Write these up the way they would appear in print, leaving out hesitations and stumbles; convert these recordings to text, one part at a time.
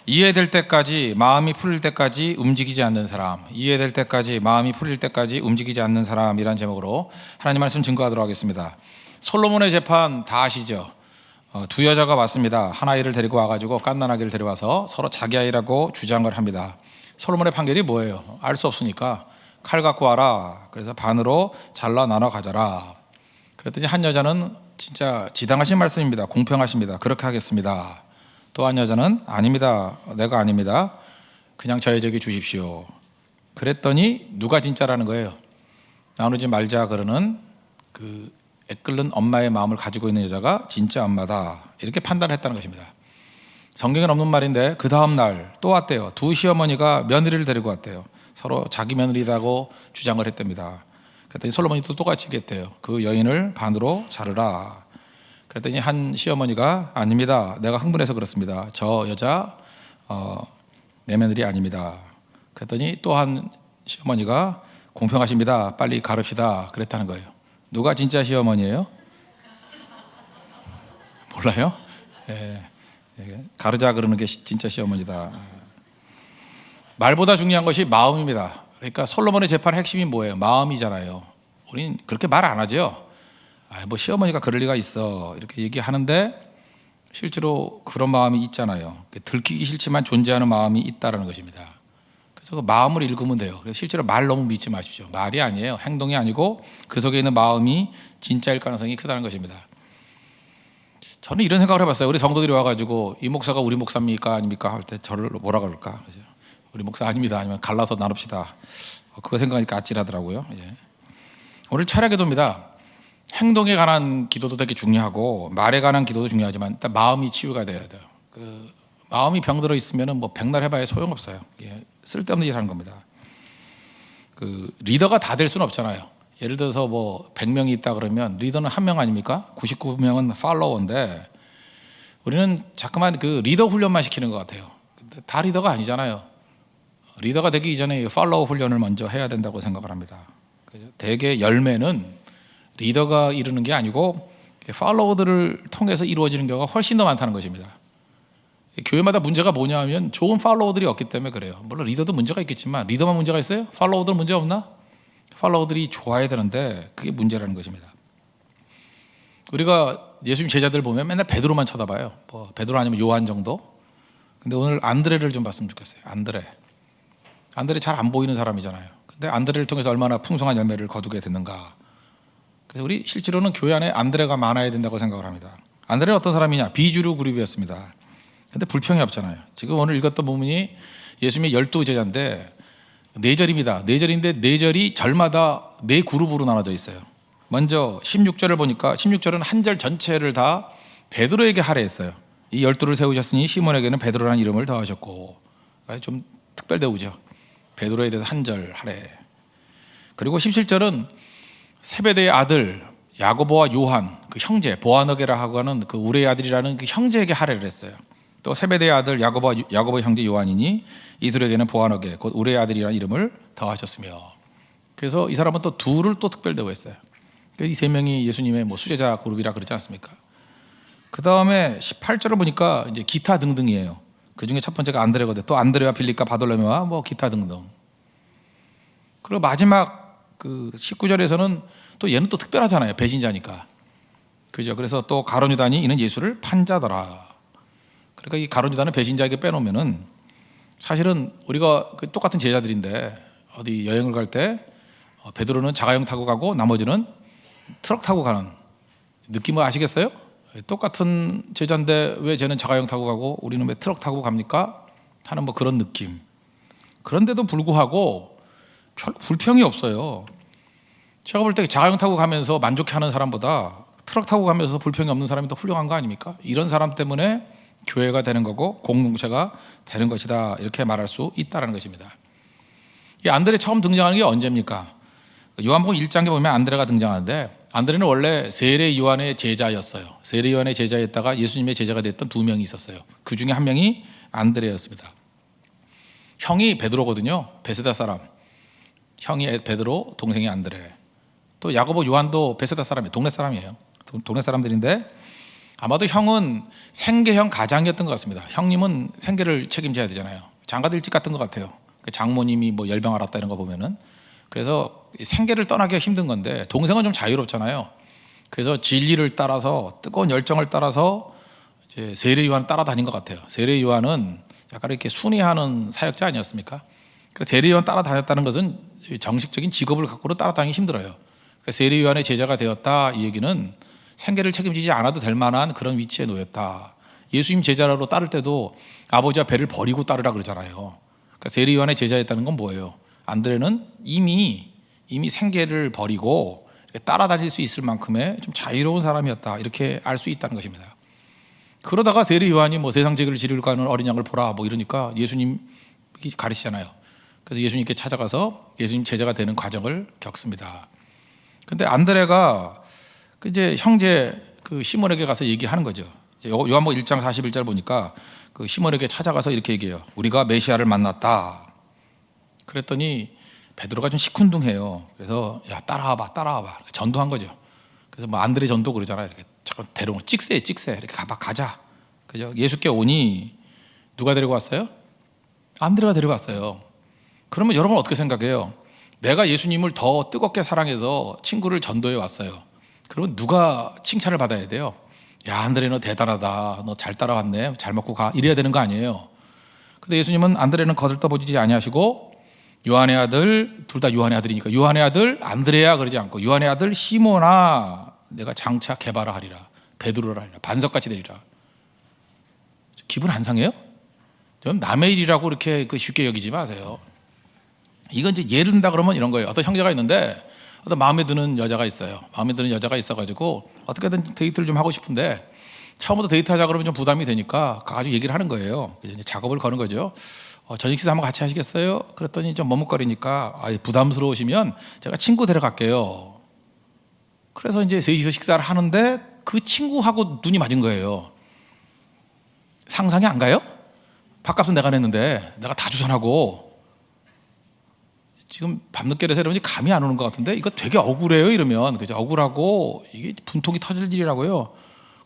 이해될 때까지, 마음이 풀릴 때까지 움직이지 않는 사람, 이해될 때까지, 마음이 풀릴 때까지 움직이지 않는 사람이라는 제목으로 하나님 말씀 증거하도록 하겠습니다. 솔로몬의 재판 다 아시죠? 두 여자가 왔습니다. 한 아이를 데리고 와가지고 갓난아기를 데려와서 서로 자기 아이라고 주장을 합니다. 솔로몬의 판결이 뭐예요? 알 수 없으니까 칼 갖고 와라. 그래서 반으로 잘라 나눠 가져라. 그랬더니 한 여자는 진짜 지당하신 말씀입니다. 공평하십니다. 그렇게 하겠습니다. 또 한 여자는 아닙니다. 내가 아닙니다. 그냥 저에게 주십시오. 그랬더니 누가 진짜라는 거예요? 나누지 말자 그러는 그 애끓는 엄마의 마음을 가지고 있는 여자가 진짜 엄마다. 이렇게 판단을 했다는 것입니다. 성경에 없는 말인데 그 다음 날 또 왔대요. 두 시어머니가 며느리를 데리고 왔대요. 서로 자기 며느리라고 주장을 했답니다. 그랬더니 솔로몬이 또 똑같이 얘기했대요. 그 여인을 반으로 자르라. 그랬더니 한 시어머니가 아닙니다. 내가 흥분해서 그렇습니다. 저 여자 내 며느리 아닙니다. 그랬더니 또 한 시어머니가 공평하십니다. 빨리 가릅시다. 그랬다는 거예요. 누가 진짜 시어머니예요? 몰라요? 예, 가르자 그러는 게 진짜 시어머니다. 말보다 중요한 것이 마음입니다. 그러니까 솔로몬의 재판의 핵심이 뭐예요? 마음이잖아요. 우린 그렇게 말 안 하죠. 뭐 시어머니가 그럴 리가 있어 이렇게 얘기하는데 실제로 그런 마음이 있잖아요. 들키기 싫지만 존재하는 마음이 있다는 것입니다. 그래서 그 마음을 읽으면 돼요. 그래서 실제로 말 너무 믿지 마십시오. 말이 아니에요. 행동이 아니고 그 속에 있는 마음이 진짜일 가능성이 크다는 것입니다. 저는 이런 생각을 해봤어요. 우리 성도들이 와가지고 이 목사가 우리 목사입니까 아닙니까 할 때 저를 뭐라 그럴까? 우리 목사 아닙니다. 아니면 갈라서 나눕시다. 그거 생각하니까 아찔하더라고요. 오늘 철학의 도입니다. 행동에 관한 기도도 되게 중요하고 말에 관한 기도도 중요하지만 일단 마음이 치유가 돼야 돼요. 그 마음이 병들어 있으면 뭐 백날 해봐야 소용없어요. 쓸데없는 짓을 하는 겁니다. 그 리더가 다 될 수는 없잖아요. 예를 들어서 뭐 100명이 있다 그러면 리더는 한 명 아닙니까? 99명은 팔로워인데 우리는 자꾸만 그 리더 훈련만 시키는 것 같아요. 근데 다 리더가 아니잖아요. 리더가 되기 이전에 팔로워 훈련을 먼저 해야 된다고 생각을 합니다. 대개 열매는 리더가 이루는 게 아니고 팔로워들을 통해서 이루어지는 경우가 훨씬 더 많다는 것입니다. 교회마다 문제가 뭐냐 하면 좋은 팔로워들이 없기 때문에 그래요. 물론 리더도 문제가 있겠지만 리더만 문제가 있어요? 팔로워들 문제 없나? 팔로워들이 좋아야 되는데 그게 문제라는 것입니다. 우리가 예수님 제자들 보면 맨날 베드로만 쳐다봐요. 뭐 베드로 아니면 요한 정도. 근데 오늘 안드레를 좀 봤으면 좋겠어요. 안드레 잘 안 보이는 사람이잖아요. 근데 안드레를 통해서 얼마나 풍성한 열매를 거두게 됐는가. 그래서 우리 실제로는 교회 안에 안드레가 많아야 된다고 생각을 합니다. 안드레는 어떤 사람이냐? 비주류 그룹이었습니다. 근데 불평이 없잖아요. 지금 오늘 읽었던 부분이 예수님의 12제자인데 4절입니다. 4절인데 4절이 절마다 4그룹으로 나눠져 있어요. 먼저 16절을 보니까 16절은 한 절 전체를 다 베드로에게 할애했어요. 이 12를 세우셨으니 시몬에게는 베드로라는 이름을 더하셨고, 좀 특별대우죠. 베드로에 대해서 한 절 할애. 그리고 17절은 세베대의 아들 야고보와 요한, 그 형제 보아너게라고 하는 그 우레의 아들이라는 그 형제에게 할애를 했어요. 또 세베대의 아들 야고보 형제 요한이니 이 둘에게는 보아너게 곧 우레의 아들이라는 이름을 더하셨으며. 그래서 이 사람은 또 둘을 또 특별 대우했어요. 이 세 명이 예수님의 뭐 수제자 그룹이라 그러지 않습니까? 그 다음에 18절을 보니까 이제 기타 등등이에요. 그 중에 첫 번째가 안드레거든. 또 안드레와 빌립과 바돌로메와 뭐 기타 등등. 그리고 마지막 그 19절에서는 또 얘는 또 특별하잖아요. 배신자니까. 그죠? 그래서 또 가룟 유다니 이는 예수를 판자더라. 그러니까 이 가룟 유다는 배신자에게 빼놓으면은 사실은 우리가 똑같은 제자들인데 어디 여행을 갈 때 베드로는 자가용 타고 가고 나머지는 트럭 타고 가는 느낌을 아시겠어요? 똑같은 제자인데 왜 쟤는 자가용 타고 가고 우리는 왜 트럭 타고 갑니까? 하는 뭐 그런 느낌. 그런데도 불구하고 별로 불평이 없어요. 제가 볼 때 자가용 타고 가면서 만족해하는 사람보다 트럭 타고 가면서 불평이 없는 사람이 더 훌륭한 거 아닙니까? 이런 사람 때문에 교회가 되는 거고 공동체가 되는 것이다, 이렇게 말할 수 있다는 것입니다. 이 안드레 처음 등장하는 게 언제입니까? 요한복음 1장에 보면 안드레가 등장하는데 안드레는 원래 세례 요한의 제자였어요. 세례 요한의 제자였다가 예수님의 제자가 됐던 2명이 있었어요. 그 중에 한 명이 안드레였습니다. 형이 베드로거든요. 베세다 사람. 형이 베드로, 동생이 안드레. 또 야고보, 요한도 베세다 사람이에요. 동네 사람이에요. 동네 사람들인데 아마도 형은 생계형 가장이었던 것 같습니다. 형님은 생계를 책임져야 되잖아요. 장가들 일찍 갔던 것 같아요. 장모님이 뭐 열병 앓았다 이런 거 보면은. 그래서 생계를 떠나기가 힘든 건데 동생은 좀 자유롭잖아요. 그래서 진리를 따라서 뜨거운 열정을 따라서 이제 세례 요한 따라다닌 것 같아요. 세례 요한은 약간 이렇게 순회하는 사역자 아니었습니까? 그러니까 세례 요한 따라다녔다는 것은 정식적인 직업을 갖고는 따라다니기 힘들어요. 그러니까 세례 요한의 제자가 되었다 이 얘기는 생계를 책임지지 않아도 될 만한 그런 위치에 놓였다. 예수님 제자로 따를 때도 아버지와 배를 버리고 따르라 그러잖아요. 그러니까 세례 요한의 제자였다는 건 뭐예요? 안드레는 이미 생계를 버리고 따라다닐 수 있을 만큼의 좀 자유로운 사람이었다. 이렇게 알 수 있다는 것입니다. 그러다가 세례 요한이 뭐 세상 죄를 지르러 가는 어린 양을 보라 뭐 이러니까 예수님이 가르치잖아요. 그래서 예수님께 찾아가서 예수님 제자가 되는 과정을 겪습니다. 근데 안드레가 이제 형제 그 시몬에게 가서 얘기하는 거죠. 요한복음 1장 41절 보니까 그 시몬에게 찾아가서 이렇게 얘기해요. 우리가 메시아를 만났다. 그랬더니 베드로가 좀 시큰둥해요. 그래서 야 따라와봐. 전도한 거죠. 그래서 뭐 안드레 전도 그러잖아요. 이렇게 잠깐 데려오고 찍새 이렇게 가자. 그죠? 예수께 오니 누가 데리고 왔어요? 안드레가 데려갔어요. 그러면 여러분 어떻게 생각해요? 내가 예수님을 더 뜨겁게 사랑해서 친구를 전도해 왔어요. 그러면 누가 칭찬을 받아야 돼요? 야 안드레 너 대단하다. 너 잘 따라왔네. 잘 먹고 가. 이래야 되는 거 아니에요. 근데 예수님은 안드레는 거들떠보지 아니하시고 요한의 아들, 둘 다 요한의 아들이니까 요한의 아들 안드레야 그러지 않고 요한의 아들 시몬아 내가 장차 개바라 하리라. 베드로라 하리라. 반석같이 되리라. 기분 안 상해요? 좀 남의 일이라고 이렇게 쉽게 여기지 마세요. 이건 이제 예를 든다 그러면 이런 거예요. 어떤 형제가 있는데 어떤 마음에 드는 여자가 있어요. 마음에 드는 여자가 있어가지고 어떻게든 데이트를 좀 하고 싶은데 처음부터 데이트하자 그러면 좀 부담이 되니까 가가지고 얘기를 하는 거예요. 이제 작업을 거는 거죠. 저녁 식사 한번 같이 하시겠어요? 그랬더니 좀 머뭇거리니까 부담스러우시면 제가 친구 데려갈게요. 그래서 이제 셋이서 식사를 하는데 그 친구하고 눈이 맞은 거예요. 상상이 안 가요? 밥값은 내가 냈는데 내가 다 주선하고 지금 밤늦게 돼서 여러분이 감이 안 오는 것 같은데 이거 되게 억울해요 이러면. 그죠? 억울하고 이게 분통이 터질 일이라고요.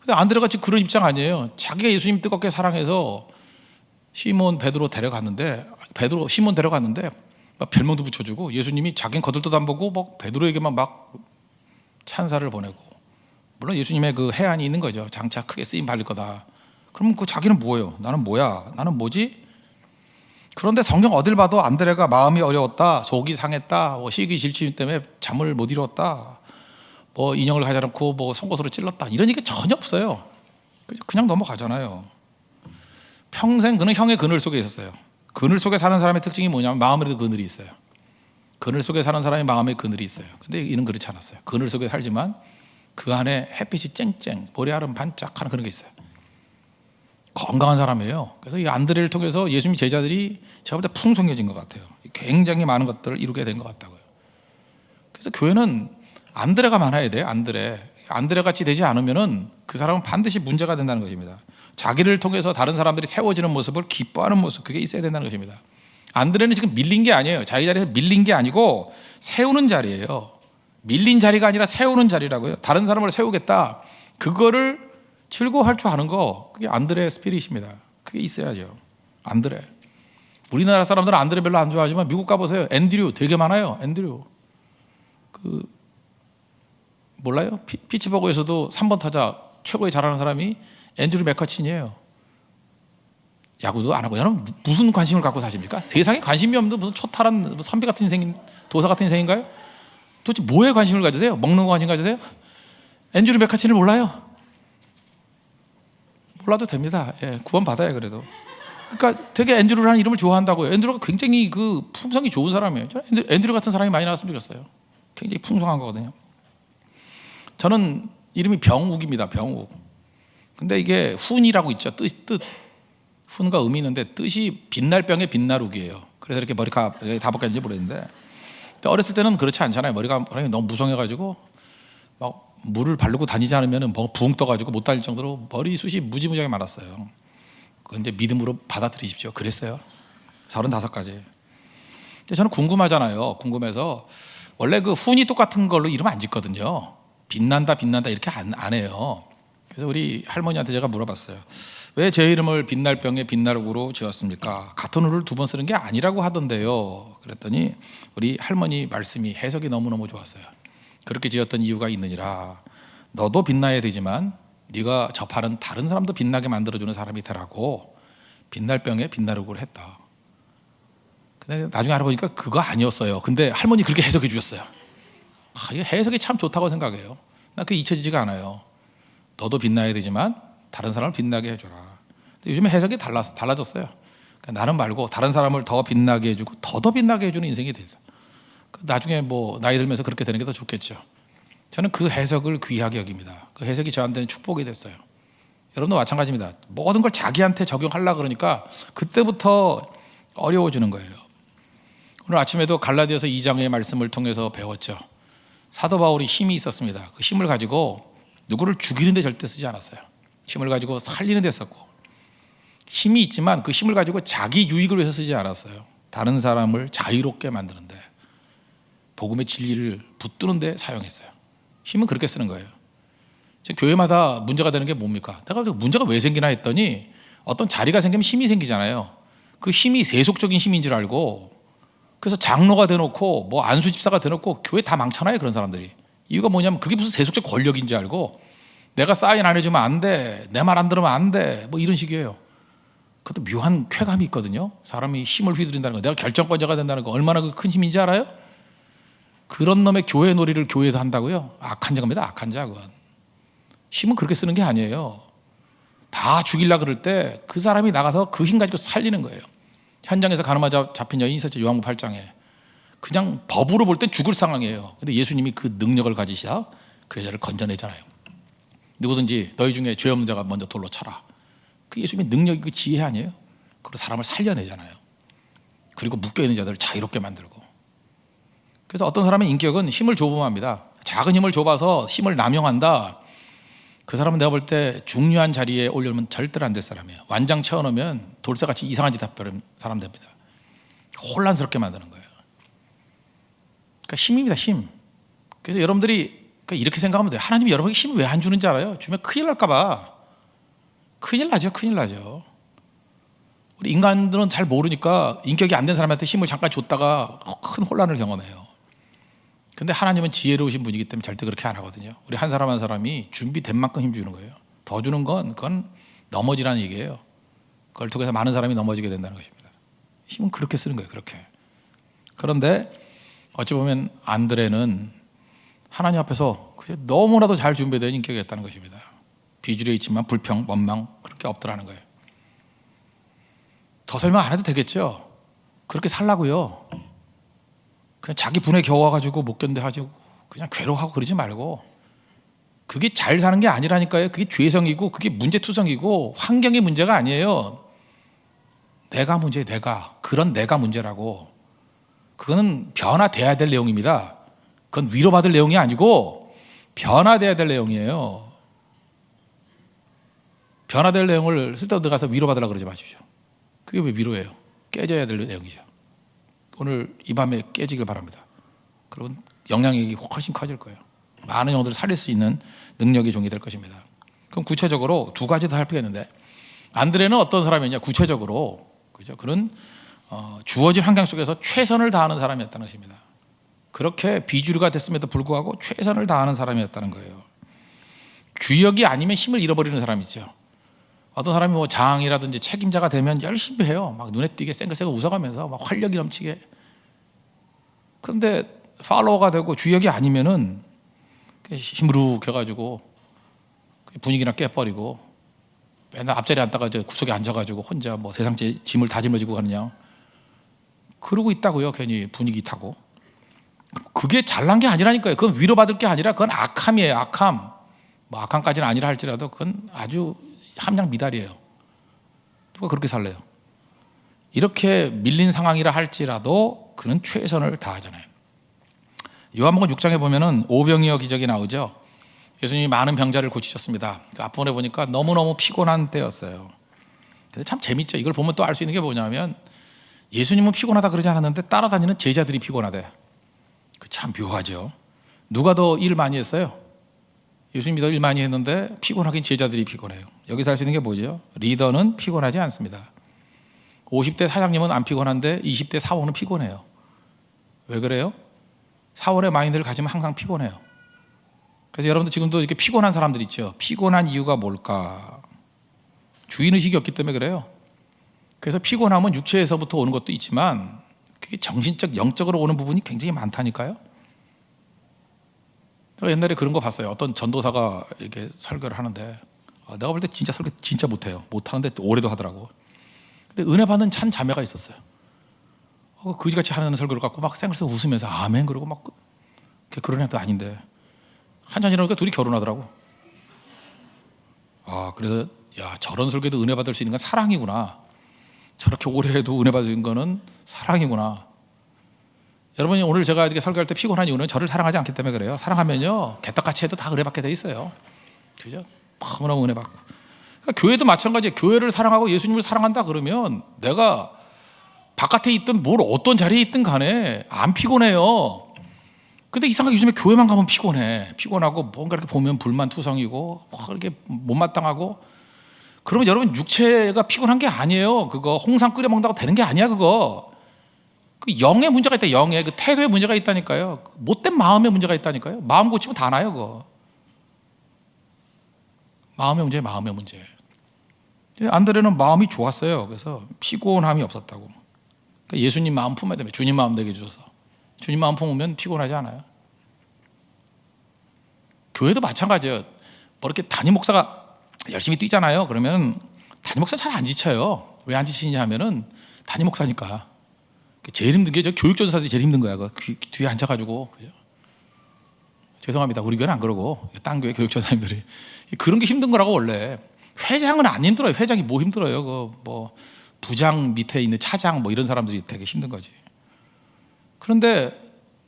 근데 안드레가 지금 그런 입장 아니에요. 자기가 예수님 뜨겁게 사랑해서 시몬 베드로 데려갔는데 시몬 데려갔는데 막 별명도 붙여주고 예수님이 자기는 거들떠도 안 보고 막 베드로에게만 막 찬사를 보내고 물론 예수님의 그 해안이 있는 거죠. 장차 크게 쓰임 받을 거다. 그러면 그 자기는 뭐예요? 나는 뭐야? 나는 뭐지? 그런데 성경 어딜 봐도 안드레가 마음이 어려웠다, 속이 상했다, 시기 질투 때문에 잠을 못 이뤘다, 뭐 인형을 가져놓고 뭐 송곳으로 찔렀다 이런 얘기 전혀 없어요. 그냥 넘어가잖아요. 평생 그는 형의 그늘 속에 있었어요. 그늘 속에 사는 사람의 특징이 뭐냐면 마음에도 그늘이 있어요. 그늘 속에 사는 사람이 마음에 그늘이 있어요. 근데 이는 그렇지 않았어요. 그늘 속에 살지만 그 안에 햇빛이 쨍쨍 모래알은 반짝하는 그런 게 있어요. 건강한 사람이에요. 그래서 이 안드레를 통해서 예수님 제자들이 제가 볼 때 풍성해진 것 같아요. 굉장히 많은 것들을 이루게 된 것 같다고요. 그래서 교회는 안드레가 많아야 돼요. 안드레 같이 되지 않으면은 그 사람은 반드시 문제가 된다는 것입니다. 자기를 통해서 다른 사람들이 세워지는 모습을 기뻐하는 모습, 그게 있어야 된다는 것입니다. 안드레는 지금 밀린 게 아니에요. 자기 자리에서 밀린 게 아니고 세우는 자리예요. 밀린 자리가 아니라 세우는 자리라고요. 다른 사람을 세우겠다. 그거를 즐거워할 줄 아는 거, 그게 안드레 스피릿입니다. 그게 있어야죠. 안드레. 우리나라 사람들은 안드레 별로 안 좋아하지만 미국 가보세요. 앤드류 되게 많아요. 앤드류. 몰라요? 피츠버그에서도 3번 타자 최고의 잘하는 사람이 앤드류 맥커친이에요. 야구도 안 하고 여러분 무슨 관심을 갖고 사십니까? 세상에 관심이 없는 무슨 초탈한 선비 같은 인생, 도사 같은 인생인가요? 도대체 뭐에 관심을 가지세요? 먹는 거 관심 가지세요? 앤드류 맥커친을 몰라요? 몰라도 됩니다. 구원 받아요 그래도. 그러니까 되게 앤드류라는 이름을 좋아한다고요. 앤드류가 굉장히 그 품성이 좋은 사람이에요. 앤드류 같은 사람이 많이 나왔으면 좋겠어요. 굉장히 풍성한 거거든요. 저는 이름이 병욱입니다. 병욱. 근데 이게 훈이라고 있죠. 뜻. 훈과 음이 있는데 뜻이 빛날 병의 빛나룩이에요. 그래서 이렇게 머리가 다 벗겼는지 모르겠는데 어렸을 때는 그렇지 않잖아요. 머리가 너무 무성해가지고 막 물을 바르고 다니지 않으면 붕 떠가지고 못 다닐 정도로 머리숱이 무지무지하게 많았어요. 그런데 믿음으로 받아들이십시오. 그랬어요. 35까지. 저는 궁금하잖아요. 궁금해서 원래 그 훈이 똑같은 걸로 이름 안 짓거든요. 빛난다 이렇게 안 해요. 그래서 우리 할머니한테 제가 물어봤어요. 왜 제 이름을 빛날병에 빛나루로 지었습니까? 같은 우를 두 번 쓰는 게 아니라고 하던데요. 그랬더니 우리 할머니 말씀이 해석이 너무너무 좋았어요. 그렇게 지었던 이유가 있느니라. 너도 빛나야 되지만 네가 접하는 다른 사람도 빛나게 만들어주는 사람이 되라고 빛날병에 빛나루를 했다. 근데 나중에 알아보니까 그거 아니었어요. 근데 할머니 그렇게 해석해 주셨어요. 이 해석이 참 좋다고 생각해요. 나 그게 잊혀지지가 않아요. 너도 빛나야 되지만 다른 사람을 빛나게 해줘라. 근데 요즘에 해석이 달라졌어요. 그러니까 나는 말고 다른 사람을 더 빛나게 해주고 더 빛나게 해주는 인생이 돼서 나중에 뭐 나이 들면서 그렇게 되는 게 더 좋겠죠. 저는 그 해석을 귀하게 여깁니다. 그 해석이 저한테는 축복이 됐어요. 여러분도 마찬가지입니다. 모든 걸 자기한테 적용하려고 그러니까 그때부터 어려워지는 거예요. 오늘 아침에도 갈라디아서 2장의 말씀을 통해서 배웠죠. 사도 바울이 힘이 있었습니다. 그 힘을 가지고 누구를 죽이는 데 절대 쓰지 않았어요. 힘을 가지고 살리는 데 썼고, 힘이 있지만 그 힘을 가지고 자기 유익을 위해서 쓰지 않았어요. 다른 사람을 자유롭게 만드는 데, 복음의 진리를 붙드는 데 사용했어요. 힘은 그렇게 쓰는 거예요. 교회마다 문제가 되는 게 뭡니까? 내가 문제가 왜 생기나 했더니 어떤 자리가 생기면 힘이 생기잖아요. 그 힘이 세속적인 힘인 줄 알고, 그래서 장로가 되놓고 뭐 안수 집사가 되놓고 교회 다 망쳐놔요. 그런 사람들이. 이유가 뭐냐면 그게 무슨 세속적 권력인 줄 알고, 내가 사인 안 해주면 안 돼, 내 말 안 들으면 안 돼, 뭐 이런 식이에요. 그것도 묘한 쾌감이 있거든요. 사람이 힘을 휘두른다는 거, 내가 결정권자가 된다는 거 얼마나 큰 힘인지 알아요? 그런 놈의 교회 놀이를 교회에서 한다고요? 악한 자입니다. 악한 자. 그건 힘은 그렇게 쓰는 게 아니에요. 다 죽이려고 그럴 때 그 사람이 나가서 그 힘 가지고 살리는 거예요. 현장에서 가늠하자 잡힌 여인이 있었죠. 요한복음 8장에. 그냥 법으로 볼 땐 죽을 상황이에요. 근데 예수님이 그 능력을 가지시다 그 여자를 건져내잖아요. 누구든지 너희 중에 죄 없는 자가 먼저 돌로 쳐라. 그 예수님의 능력이 그 지혜 아니에요? 그리고 사람을 살려내잖아요. 그리고 묶여있는 자들을 자유롭게 만들고. 그래서 어떤 사람의 인격은 힘을 조범합니다. 작은 힘을 좁아서 힘을 남용한다. 그 사람은 내가 볼 때 중요한 자리에 올려놓으면 절대로 안 될 사람이에요. 완장 채워놓으면 돌쇠같이 이상한 짓 하는 사람 됩니다. 혼란스럽게 만드는 거예요. 그러니까 힘입니다. 힘. 그래서 여러분들이 이렇게 생각하면 돼요. 하나님이 여러분에게 힘을 왜 안 주는지 알아요? 주면 큰일 날까 봐. 큰일 나죠. 큰일 나죠. 우리 인간들은 잘 모르니까 인격이 안 된 사람한테 힘을 잠깐 줬다가 큰 혼란을 경험해요. 근데 하나님은 지혜로우신 분이기 때문에 절대 그렇게 안 하거든요. 우리 한 사람 한 사람이 준비된 만큼 힘 주는 거예요. 더 주는 건 그건 넘어지라는 얘기예요. 그걸 통해서 많은 사람이 넘어지게 된다는 것입니다. 힘은 그렇게 쓰는 거예요. 그렇게. 그런데 어찌 보면 안드레는 하나님 앞에서 너무나도 잘 준비된 인격이었다는 것입니다. 비주류에 있지만 불평, 원망 그렇게 없더라는 거예요. 더 설명 안 해도 되겠죠. 그렇게 살라고요. 그냥 자기 분에 겨워가지고 못 견뎌가지고 그냥 괴로워하고 그러지 말고, 그게 잘 사는 게 아니라니까요. 그게 죄성이고 그게 문제투성이고 환경의 문제가 아니에요. 내가 문제예요. 그런 내가 문제라고. 그거는 변화돼야 될 내용입니다. 그건 위로받을 내용이 아니고 변화돼야 될 내용이에요. 변화될 내용을 쓸데없는 데 가서 위로받으려고 그러지 마십시오. 그게 왜 위로예요? 깨져야 될 내용이죠. 오늘 이 밤에 깨지길 바랍니다. 그러면 영향력이 훨씬 커질 거예요. 많은 영혼들을 살릴 수 있는 능력의 종이 될 것입니다. 그럼 구체적으로 두 가지 더 살피겠는데, 안드레는 어떤 사람이냐? 구체적으로 그죠? 그는 주어진 환경 속에서 최선을 다하는 사람이었다는 것입니다. 그렇게 비주류가 됐음에도 불구하고 최선을 다하는 사람이었다는 거예요. 주역이 아니면 힘을 잃어버리는 사람이 있죠. 어떤 사람이 뭐 장이라든지 책임자가 되면 열심히 해요. 막 눈에 띄게 쌩글쌩글 웃어가면서 막 활력이 넘치게. 그런데 팔로워가 되고 주역이 아니면은 시무룩해가지고 분위기나 깨버리고 맨날 앞자리에 앉다가 구석에 앉아가지고 혼자 뭐 세상 짐을 다 짊어지고 가느냐. 그러고 있다고요. 괜히 분위기 타고. 그게 잘난 게 아니라니까요. 그건 위로받을 게 아니라 그건 악함이에요. 악함. 뭐 악함까지는 아니라 할지라도 그건 아주 함량 미달이에요. 누가 그렇게 살래요? 이렇게 밀린 상황이라 할지라도 그는 최선을 다하잖아요. 요한복음 6장에 보면은 오병이어 기적이 나오죠. 예수님이 많은 병자를 고치셨습니다. 그 앞부분에 보니까 너무너무 피곤한 때였어요. 근데 참 재밌죠. 이걸 보면 또 알 수 있는 게 뭐냐면 예수님은 피곤하다 그러지 않았는데 따라다니는 제자들이 피곤하대. 참 묘하죠. 누가 더 일 많이 했어요? 예수님 믿어 일 많이 했는데 피곤하긴 제자들이 피곤해요. 여기서 할 수 있는 게 뭐죠? 리더는 피곤하지 않습니다. 50대 사장님은 안 피곤한데 20대 사원은 피곤해요. 왜 그래요? 사원의 마인드를 가지면 항상 피곤해요. 그래서 여러분들 지금도 이렇게 피곤한 사람들 있죠. 피곤한 이유가 뭘까? 주인의식이 없기 때문에 그래요. 그래서 피곤함은 육체에서부터 오는 것도 있지만 그게 정신적, 영적으로 오는 부분이 굉장히 많다니까요. 제가 옛날에 그런 거 봤어요. 어떤 전도사가 이렇게 설교를 하는데 내가 볼 때 진짜 설교 진짜 못해요. 못하는데 오래도 하더라고. 근데 은혜 받는 찬 자매가 있었어요. 그지같이 하는 설교를 갖고 막 생글생글 웃으면서 아멘 그러고 막 그런 애도 아닌데 한참 지나니까 둘이 결혼하더라고. 그래서 야, 저런 설교도 은혜 받을 수 있는 건 사랑이구나. 저렇게 오래 해도 은혜 받은 거는 사랑이구나. 여러분이 오늘 제가 이렇게 설교할 때 피곤한 이유는 저를 사랑하지 않기 때문에 그래요. 사랑하면요 개떡같이 해도 다 은혜 받게 돼 있어요. 그죠? 너무너무 은혜 받고. 그러니까 교회도 마찬가지예요. 교회를 사랑하고 예수님을 사랑한다 그러면 내가 바깥에 있든 뭘 어떤 자리에 있든 간에 안 피곤해요. 근데 이상하게 요즘에 교회만 가면 피곤해. 피곤하고 뭔가 이렇게 보면 불만투성이고 이렇게 못마땅하고. 그러면 여러분 육체가 피곤한 게 아니에요. 그거 홍삼 끓여 먹는다고 되는 게 아니야. 그거 그 영의 문제가 있다. 영의 그 태도의 문제가 있다니까요. 못된 마음의 문제가 있다니까요. 마음 고치면 다 나요. 그거 마음의 문제, 마음의 문제. 안드레는 마음이 좋았어요. 그래서 피곤함이 없었다고. 그러니까 예수님 마음 품어야 됩니다. 주님 마음 되게 해주셔서. 주님 마음 품으면 피곤하지 않아요. 교회도 마찬가지예요. 뭐 이렇게 담임 목사가 열심히 뛰잖아요. 그러면 담임 목사 잘 안 지쳐요. 왜 안 지치냐 하면은 담임 목사니까. 제일 힘든 게 저 교육전사들이 제일 힘든 거야. 그 뒤에 앉아가지고. 그죠? 죄송합니다. 우리 교회는 안 그러고 딴 교회 교육전사님들이 그런 게 힘든 거라고. 원래 회장은 안 힘들어요. 회장이 뭐 힘들어요? 그 뭐 부장 밑에 있는 차장 뭐 이런 사람들이 되게 힘든 거지. 그런데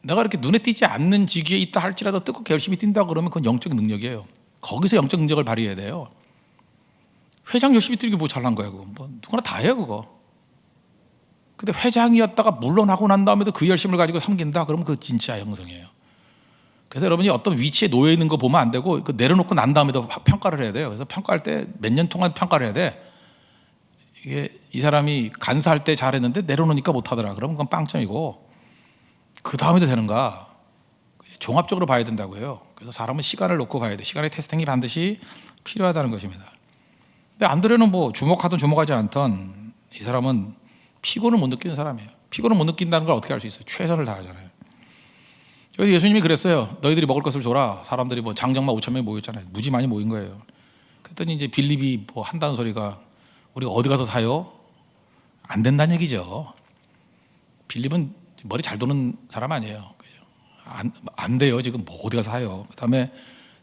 내가 이렇게 눈에 띄지 않는 직위에 있다 할지라도 뜨겁게 열심히 뛴다 그러면 그건 영적 능력이에요. 거기서 영적 능력을 발휘해야 돼요. 회장 열심히 뛰는 게 뭐 잘난 거야. 그거 뭐 누구나 다 해요 그거. 근데 회장이었다가 물러나고 난 다음에도 그 열심을 가지고 섬긴다 그러면 그거 진짜 영성이에요. 그래서 여러분이 어떤 위치에 놓여 있는 거 보면 안 되고 내려놓고 난 다음에도 평가를 해야 돼요. 그래서 평가할 때 몇 년 동안 평가를 해야 돼. 이게 이 사람이 간사할 때 잘했는데 내려놓으니까 못하더라. 그러면 그건 빵점이고 그 다음에도 되는가 종합적으로 봐야 된다고 해요. 그래서 사람은 시간을 놓고 가야 돼. 시간의 테스팅이 반드시 필요하다는 것입니다. 근데 안드레는 뭐 주목하든 주목하지 않든 이 사람은 피곤을 못 느끼는 사람이에요. 피곤을 못 느낀다는 걸 어떻게 알 수 있어요? 최선을 다하잖아요. 여기 예수님이 그랬어요. 너희들이 먹을 것을 줘라. 사람들이 뭐 장정마 5천 명이 모였잖아요. 무지 많이 모인 거예요. 그랬더니 이제 빌립이 뭐 한다는 소리가 우리가 어디 가서 사요? 안 된다는 얘기죠. 빌립은 머리 잘 도는 사람 아니에요. 안 돼요. 지금 뭐 어디 가서 사요? 그다음에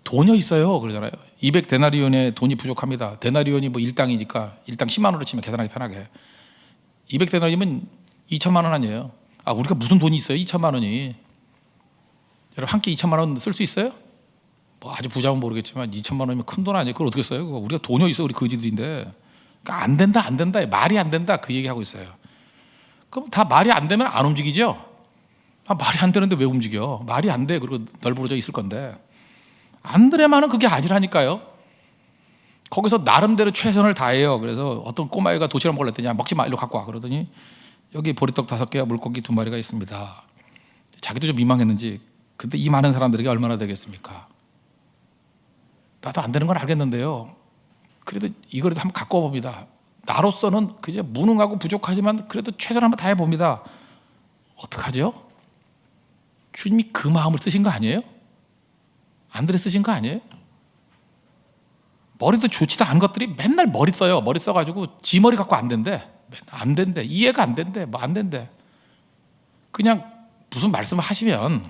돈이 있어요. 그러잖아요. 200데나리온의 돈이 부족합니다. 데나리온이 뭐 일당이니까 일당 10만 원으로 치면 계산하기 편하게. 200데나리온이면 2천만 원 아니에요. 우리가 무슨 돈이 있어요? 2천만 원이. 여러분 한 끼 2천만 원 쓸 수 있어요? 뭐 아주 부자면 모르겠지만 2천만 원이면 큰 돈 아니에요. 그걸 어떻게 써요? 그거 우리가 돈이 있어 우리 거지들인데. 그러니까 안 된다 안 된다 말이 안 된다 그 얘기하고 있어요. 그럼 다 말이 안 되면 안 움직이죠. 말이 안 되는데 왜 움직여? 말이 안 돼. 그리고 널브러져 있을 건데. 안드레만은 그게 아니라니까요. 거기서 나름대로 최선을 다해요. 그래서 어떤 꼬마애가 도시락 먹으려 했더니 먹지 마, 일로 갖고 와. 그러더니 여기 보리떡 5개와 물고기 2마리가 있습니다. 자기도 좀 민망했는지 근데 이 많은 사람들에게 얼마나 되겠습니까? 나도 안 되는 건 알겠는데요. 그래도 이거라도 한번 갖고 와봅니다. 나로서는 그저 무능하고 부족하지만 그래도 최선을 한번 다해봅니다. 어떡하죠? 주님이 그 마음을 쓰신 거 아니에요? 안드레 쓰신 거 아니에요? 머리도 좋지도 않은 것들이 맨날 머리 써요. 머리 써가지고 지 머리 갖고 안 된대. 안 된대. 이해가 안 된대. 뭐 안 된대. 그냥 무슨 말씀을 하시면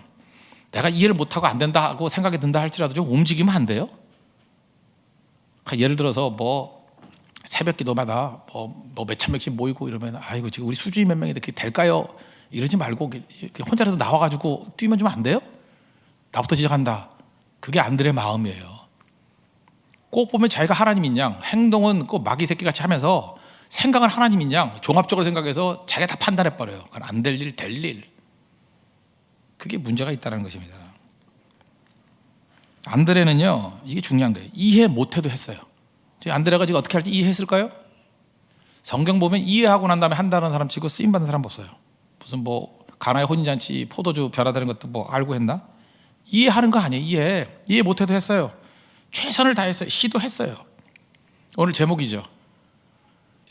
내가 이해를 못하고 안 된다고 생각이 든다 할지라도 좀 움직이면 안 돼요? 그러니까 예를 들어서 뭐 새벽 기도마다 뭐 몇천 명씩 모이고 이러면 아이고 지금 우리 수주인 몇 명인데 그게 될까요? 이러지 말고 혼자라도 나와가지고 뛰면 좀 안 돼요? 나부터 시작한다. 그게 안드레 마음이에요. 꼭 보면 자기가 하나님인 양, 행동은 꼭 마귀 새끼같이 하면서 생각은 하나님인 양 종합적으로 생각해서 자기가 다 판단해버려요. 그건 안 될 일, 될 일. 그게 문제가 있다는 것입니다. 안드레는요, 이게 중요한 거예요. 이해 못해도 했어요. 안드레가 지금 어떻게 할지 이해했을까요? 성경 보면 이해하고 난 다음에 한다는 사람 치고 쓰임 받는 사람 없어요. 무슨 뭐 가나의 혼인잔치 포도주 변화되는 것도 뭐 알고 했나? 이해하는 거 아니에요. 이해 못해도 했어요. 최선을 다했어요. 시도했어요. 오늘 제목이죠.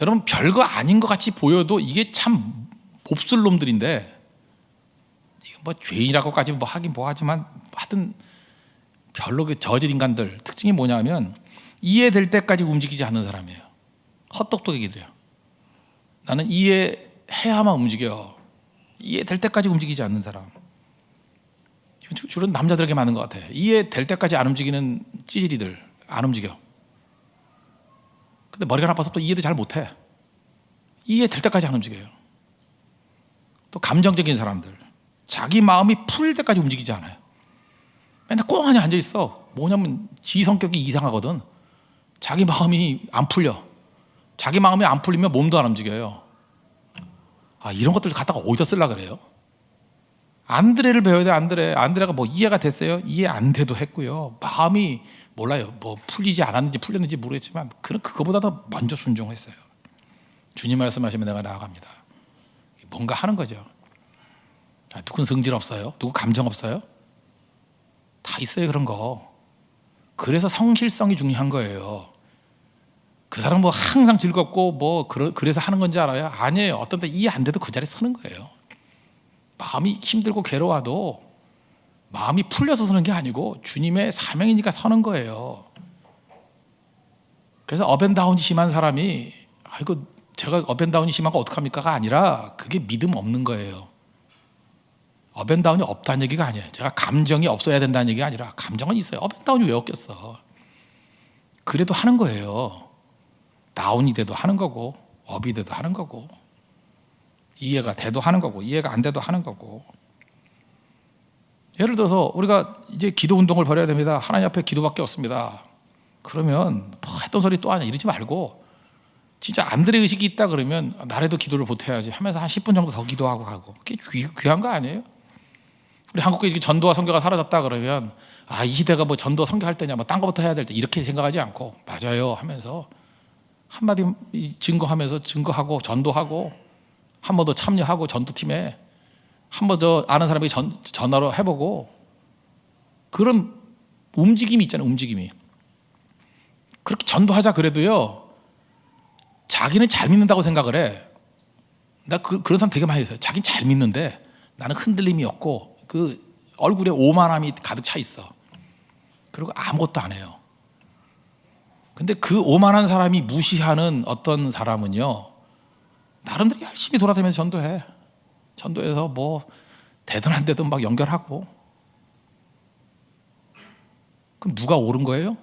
여러분, 별거 아닌 것 같이 보여도 이게 참 몹쓸 놈들인데, 뭐 죄인이라고까지 뭐 하긴 뭐 하지만 하여튼 별로 그 저질 인간들 특징이 뭐냐면 이해될 때까지 움직이지 않는 사람이에요. 헛똑똑이들이에요. 나는 이해해야만 움직여. 이해될 때까지 움직이지 않는 사람. 주로 남자들에게 많은 것 같아요. 이해될 때까지 안 움직이는 찌질이들 안 움직여. 근데 머리가 나빠서 또 이해도 잘 못해. 이해될 때까지 안 움직여요. 또 감정적인 사람들, 자기 마음이 풀릴 때까지 움직이지 않아요. 맨날 꽁하니 앉아있어. 뭐냐면 지 성격이 이상하거든. 자기 마음이 안 풀려. 자기 마음이 안 풀리면 몸도 안 움직여요. 이런 것들 갖다가 어디다 쓰려고 그래요? 안드레를 배워야 돼. 안드레가 뭐 이해가 됐어요? 이해 안 돼도 했고요. 마음이 몰라요. 뭐 풀리지 않았는지 풀렸는지 모르겠지만 그거보다 더 먼저 순종했어요. 주님 말씀하시면 내가 나아갑니다. 뭔가 하는 거죠. 누군 성질 없어요? 누구 감정 없어요? 다 있어요, 그런 거. 그래서 성실성이 중요한 거예요. 그 사람 뭐 항상 즐겁고 뭐 그래서 하는 건지 알아요? 아니에요. 어떤 때 이해 안 돼도 그 자리에 서는 거예요. 마음이 힘들고 괴로워도 마음이 풀려서 서는 게 아니고 주님의 사명이니까 서는 거예요. 그래서 업앤다운이 심한 사람이 아이고 제가 업앤다운이 심한 거 어떡합니까가 아니라 그게 믿음 없는 거예요. 업앤다운이 없다는 얘기가 아니에요. 제가 감정이 없어야 된다는 얘기가 아니라 감정은 있어요. 업앤다운이 왜 없겠어. 그래도 하는 거예요. 다운이 돼도 하는 거고 업이 돼도 하는 거고 이해가 돼도 하는 거고 이해가 안 돼도 하는 거고. 예를 들어서 우리가 이제 기도 운동을 벌여야 됩니다. 하나님 앞에 기도밖에 없습니다. 그러면 뭐 했던 소리 또 하냐 이러지 말고 진짜 안드레 의식이 있다 그러면 나라도 기도를 보태야지 하면서 한 10분 정도 더 기도하고 가고. 그게 귀한 거 아니에요? 우리 한국에 전도와 선교가 사라졌다 그러면 이 시대가 뭐 전도 선교할 때냐 뭐 딴 거부터 해야 될 때 이렇게 생각하지 않고 맞아요 하면서 한마디 증거하면서 증거하고 전도하고 한 번 더 참여하고 전도팀에 한 번 더 아는 사람에게 전화로 해보고 그런 움직임이 있잖아요. 움직임이. 그렇게 전도하자 그래도요 자기는 잘 믿는다고 생각을 해. 나 그런 사람 되게 많이 있어요. 자기는 잘 믿는데 나는 흔들림이 없고 그 얼굴에 오만함이 가득 차 있어. 그리고 아무것도 안 해요. 근데 그 오만한 사람이 무시하는 어떤 사람은요 나름대로 열심히 돌아다니면서 전도해. 전도해서 뭐 되든 안 되든 막 연결하고. 그럼 누가 옳은 거예요?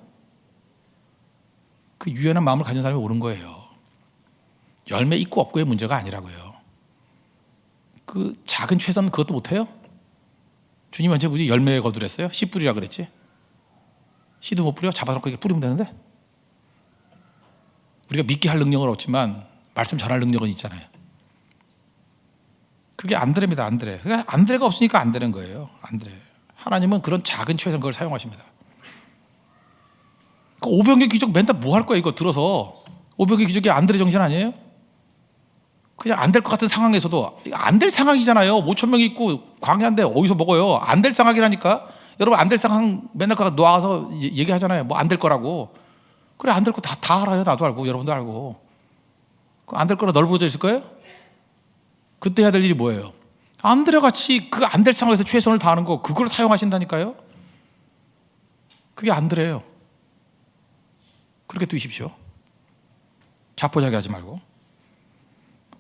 그 유연한 마음을 가진 사람이 옳은 거예요. 열매 있고 없고의 문제가 아니라고요. 그 작은 최선 그것도 못해요? 주님 언제 우리 열매에 거두랬어요? 씨 뿌리라 그랬지? 씨도 못 뿌려? 잡아놓고 이렇게 뿌리면 되는데? 우리가 믿게 할 능력은 없지만 말씀 전할 능력은 있잖아요. 그게 안드레입니다. 안드레. 그러니까 안드레가 없으니까 안 되는 거예요. 안드레. 하나님은 그런 작은 최선 그걸 사용하십니다. 그 오병의 기적 맨날 뭐 할 거야 이거 들어서. 오병의 기적이 안드레 정신 아니에요? 그냥 안 될 것 같은 상황에서도 안 될 상황이잖아요. 5천 명이 있고 광야인데 어디서 먹어요? 안 될 상황이라니까. 여러분 안 될 상황 맨날 놓아서 얘기하잖아요. 뭐 안 될 거라고. 그래 안 될 거 다 알아요. 나도 알고 여러분도 알고. 안 될 거라 널브러져 있을 거예요? 그때 해야 될 일이 뭐예요? 안드레같이 그 안 될 상황에서 최선을 다하는 거 그걸 사용하신다니까요. 그게 안드레예요. 그렇게 두십시오. 자포자기하지 말고.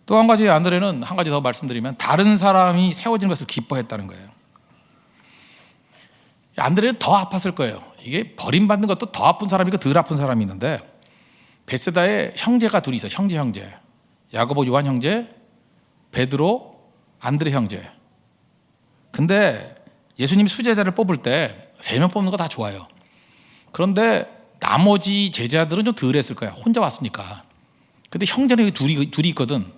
또 한 가지 안드레는 한 가지 더 말씀드리면 다른 사람이 세워지는 것을 기뻐했다는 거예요. 안드레는 더 아팠을 거예요. 이게 버림받는 것도 더 아픈 사람이고 덜 아픈 사람이 있는데 베세다에 형제가 둘이 있어요. 형제. 야고보 요한 형제, 베드로 안드레 형제. 근데 예수님이 수제자를 뽑을 때 3명 뽑는 거 다 좋아요. 그런데 나머지 제자들은 좀 덜 했을 거야. 혼자 왔으니까. 근데 형제는 둘이 있거든.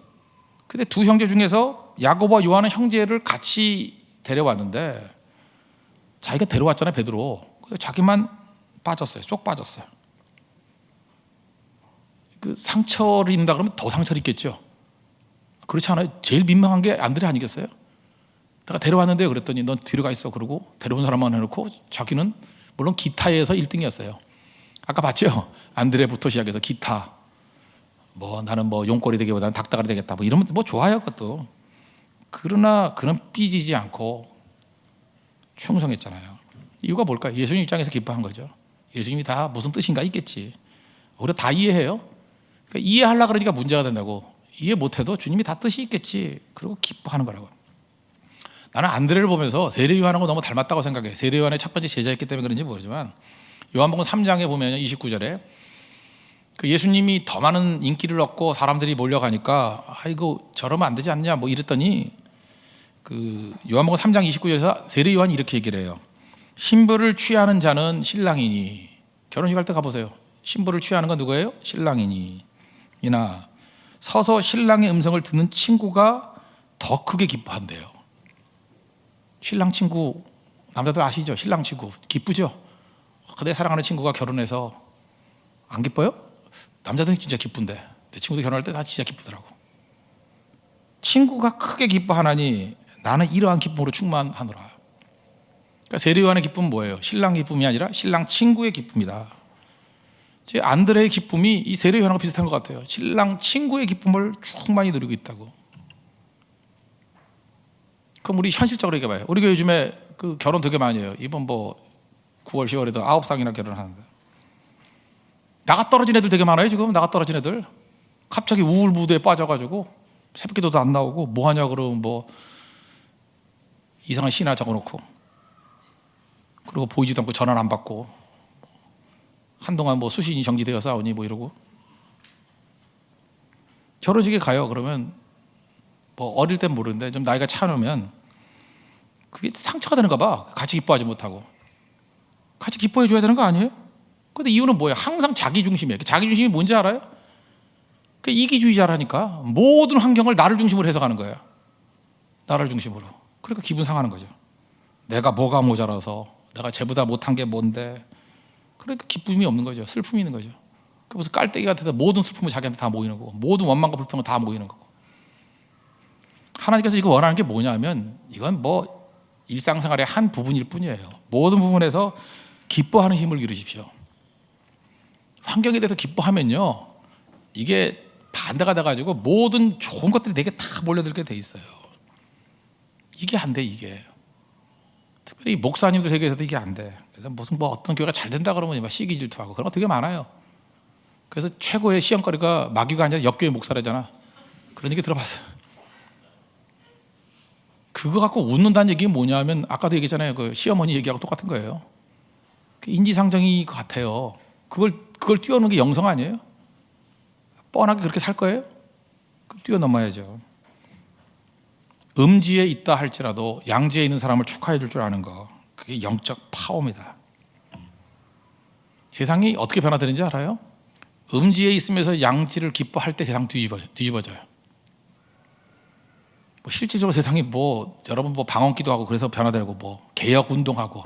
근데 두 형제 중에서 야고보와 요한은 형제를 같이 데려왔는데 자기가 데려왔잖아요. 베드로. 자기만 빠졌어요. 쏙 빠졌어요. 그 상처를 입는다 그러면 더 상처를 입겠죠. 그렇지 않아요? 제일 민망한 게 안드레 아니겠어요? 내가 데려왔는데 그랬더니 넌 뒤로 가 있어. 그러고 데려온 사람만 해놓고 자기는 물론 기타에서 1등이었어요. 아까 봤죠? 안드레부터 시작해서 기타. 나는 용꼬리 되기보다는 닭다가리 되겠다. 이러면 좋아요, 그것도. 그러나 그는 삐지지 않고 충성했잖아요. 이유가 뭘까요? 예수님 입장에서 기뻐한 거죠. 예수님이 다 무슨 뜻인가 있겠지. 우리가 다 이해해요. 그러니까 이해하려고 그러니까 문제가 된다고. 이해 못해도 주님이 다 뜻이 있겠지. 그리고 기뻐하는 거라고. 나는 안드레를 보면서 세례 요한하고 너무 닮았다고 생각해. 세례 요한의 첫 번째 제자였기 때문에 그런지 모르지만 요한복음 3장에 보면 29절에 그 예수님이 더 많은 인기를 얻고 사람들이 몰려가니까 아이고 저러면 안 되지 않냐 이랬더니 그 요한복음 3장 29절에서 세례 요한이 이렇게 얘기를 해요. 신부를 취하는 자는 신랑이니. 결혼식 할 때 가보세요. 신부를 취하는 건 누구예요? 신랑이니. 이나 서서 신랑의 음성을 듣는 친구가 더 크게 기뻐한대요. 신랑 친구, 남자들 아시죠? 신랑 친구 기쁘죠? 내 사랑하는 친구가 결혼해서 안 기뻐요? 남자들은 진짜 기쁜데 내 친구도 결혼할 때 다 진짜 기쁘더라고. 친구가 크게 기뻐하나니 나는 이러한 기쁨으로 충만하노라. 그러니까 세례 요한의 기쁨은 뭐예요? 신랑 기쁨이 아니라 신랑 친구의 기쁨이다. 제 안드레의 기쁨이 이 세례 요한하고 비슷한 것 같아요. 신랑 친구의 기쁨을 충만히 누리고 있다고. 그럼 우리 현실적으로 얘기해봐요. 우리가 요즘에 그 결혼 되게 많이 해요. 이번 9월 10월에도 9쌍이나 결혼하는데 나가 떨어진 애들 되게 많아요. 지금 나가 떨어진 애들 갑자기 우울무드에 빠져가지고 새벽기도도 안 나오고 뭐하냐 그러면 이상한 시나 적어놓고 그리고 보이지도 않고 전화는 안 받고 한동안 수신이 정지되어 싸우니 이러고 결혼식에 가요. 그러면 어릴 땐 모르는데 좀 나이가 차놓으면 그게 상처가 되는가 봐. 같이 기뻐하지 못하고. 같이 기뻐해 줘야 되는 거 아니에요? 근데 이유는 뭐예요? 항상 자기 중심이에요. 자기 중심이 뭔지 알아요? 이기주의자라니까 모든 환경을 나를 중심으로 해석하는 거예요. 나를 중심으로. 그러니까 기분 상하는 거죠. 내가 뭐가 모자라서 내가 쟤보다 못한 게 뭔데. 그러니까 기쁨이 없는 거죠. 슬픔이 있는 거죠. 무슨 깔때기 같아서 모든 슬픔이 자기한테 다 모이는 거고 모든 원망과 불평은 다 모이는 거고. 하나님께서 이거 원하는 게 뭐냐면 이건 일상생활의 한 부분일 뿐이에요. 모든 부분에서 기뻐하는 힘을 기르십시오. 환경에 대해서 기뻐하면요 이게 반대가 돼가지고 모든 좋은 것들이 내게 다 몰려들게 돼 있어요. 이게 안 돼. 이게 특별히 목사님들 세계에서도 이게 안 돼. 그래서 무슨 어떤 교회가 잘 된다 그러면 막 시기 질투하고 그런 거 되게 많아요. 그래서 최고의 시험거리가 마귀가 아니라 옆교회 목사라잖아. 그런 얘기 들어봤어요. 그거 갖고 웃는다는 얘기가 뭐냐면 아까도 얘기했잖아요. 그 시어머니 얘기하고 똑같은 거예요. 인지상정이 같아요. 그걸 뛰어넘는 게 영성 아니에요? 뻔하게 그렇게 살 거예요? 뛰어넘어야죠. 음지에 있다 할지라도 양지에 있는 사람을 축하해 줄 줄 아는 거, 그게 영적 파워입니다. 세상이 어떻게 변화되는지 알아요? 음지에 있으면서 양지를 기뻐할 때 세상 뒤집어져요. 실질적으로 세상이 여러분 방언기도 하고 그래서 변화되고 개혁 운동하고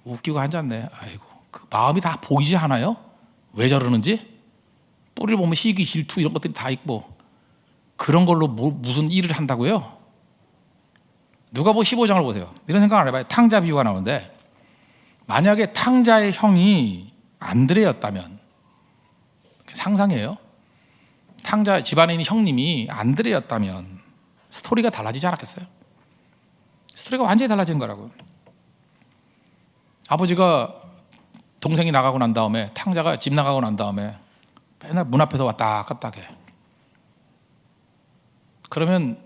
웃기고 앉았네. 아이고 그 마음이 다 보이지 않아요? 왜 저러는지? 뿌리를 보면 시기 질투 이런 것들이 다 있고 그런 걸로 무슨 일을 한다고요? 누가복음 15장을 보세요. 이런 생각 안 해봐요. 탕자 비유가 나오는데 만약에 탕자의 형이 안드레였다면 상상해요. 탕자 집안에 있는 형님이 안드레였다면 스토리가 달라지지 않았겠어요? 스토리가 완전히 달라진 거라고. 아버지가 동생이 나가고 난 다음에 탕자가 집 나가고 난 다음에 맨날 문 앞에서 왔다 갔다 해. 그러면